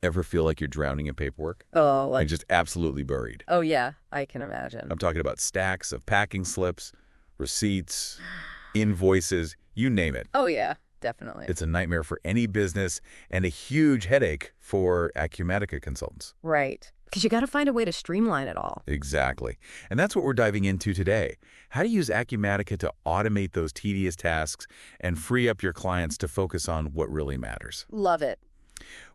Ever feel like you're drowning in paperwork? Oh, And just absolutely buried? oh yeah, I can imagine. I'm talking about stacks of packing slips, receipts, invoices, you name it. Oh yeah, definitely. It's a nightmare for any business and a huge headache for Acumatica consultants. Right. Because you got to find a way to streamline it all. Exactly. And that's what we're diving into today. How to use Acumatica to automate those tedious tasks and free up your clients to focus on what really matters. Love it.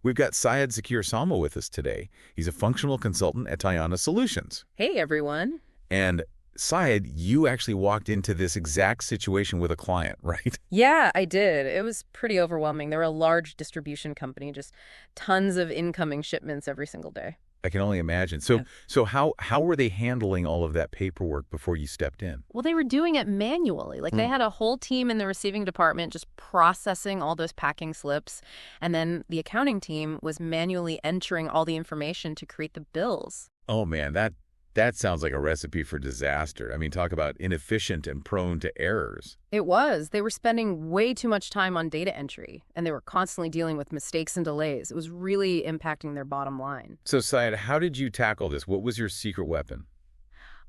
We've got Syed Zakir Salma with us today. He's a functional consultant at Tayana Solutions. Hey, everyone. And Syed, you actually walked into this exact situation with a client, right? Yeah, I did. It was pretty overwhelming. They're a large distribution company, just tons of incoming shipments every single day. I can only imagine. So, Yeah. so how were they handling all of that paperwork before you stepped in? Well, they were doing it manually. Like they had a whole team in the receiving department just processing all those packing slips. And then the accounting team was manually entering all the information to create the bills. Oh man, that sounds like a recipe for disaster. I mean, talk about inefficient and prone to errors. It was. They were spending way too much time on data entry, and they were constantly dealing with mistakes and delays. It was really impacting their bottom line. So, Syed, how did you tackle this? What was your secret weapon?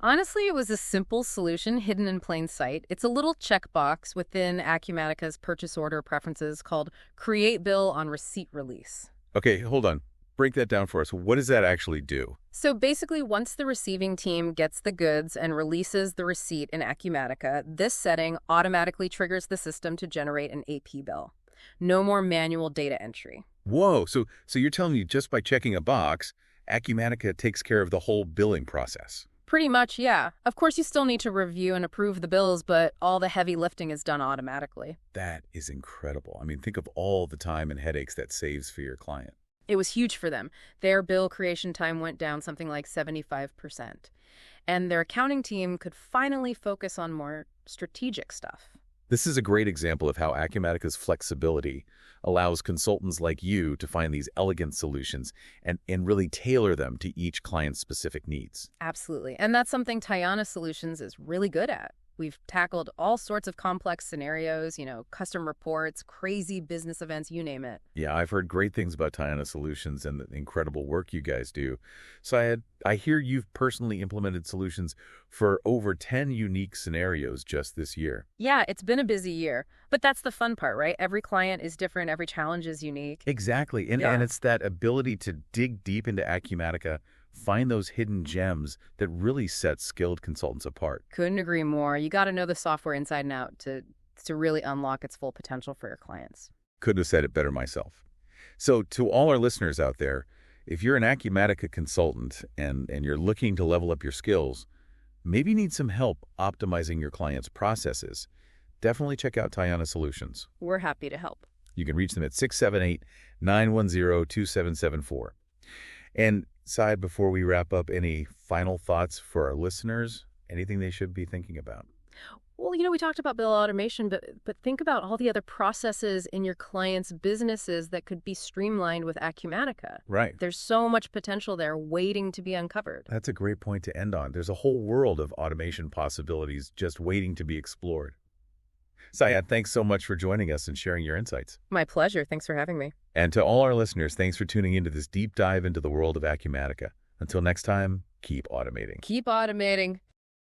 Honestly, it was a simple solution hidden in plain sight. It's a little checkbox within Acumatica's purchase order preferences called Create Bill on Receipt Release. Okay, hold on. Break that down for us. What does that actually do? So basically, once the receiving team gets the goods and releases the receipt in Acumatica, this setting automatically triggers the system to generate an AP bill. No more manual data entry. Whoa, so you're telling me just by checking a box, Acumatica takes care of the whole billing process? Pretty much, yeah. Of course, you still need to review and approve the bills, but all the heavy lifting is done automatically. That is incredible. I mean, think of all the time and headaches that saves for your client. It was huge for them. Their bill creation time went down something like 75%. And their accounting team could finally focus on more strategic stuff. This is a great example of how Acumatica's flexibility allows consultants like you to find these elegant solutions and really tailor them to each client's specific needs. Absolutely. And that's something Tayana Solutions is really good at. We've tackled all sorts of complex scenarios, custom reports, crazy business events, you name it. Yeah, I've heard great things about Tayana Solutions and the incredible work you guys do. Syed, I hear you've personally implemented solutions for over 10 unique scenarios just this year. Yeah, it's been a busy year. But that's the fun part, right? Every client is different. Every challenge is unique. Exactly. And it's that ability to dig deep into Acumatica, find those hidden gems that really set skilled consultants apart. Couldn't agree more. You got to know the software inside and out to really unlock its full potential for your clients. Couldn't have said it better myself. So to all our listeners out there, if you're an Acumatica consultant and you're looking to level up your skills, maybe you need some help optimizing your clients' processes, definitely check out Tayana Solutions. We're happy to help. You can reach them at 678-910-2774. And Syed, before we wrap up, any final thoughts for our listeners? Anything they should be thinking about? Well, we talked about bill automation, but think about all the other processes in your clients' businesses that could be streamlined with Acumatica. Right. There's so much potential there waiting to be uncovered. That's a great point to end on. There's a whole world of automation possibilities just waiting to be explored. Syed, thanks so much for joining us and sharing your insights. My pleasure. Thanks for having me. And to all our listeners, thanks for tuning into this deep dive into the world of Acumatica. Until next time, keep automating. Keep automating.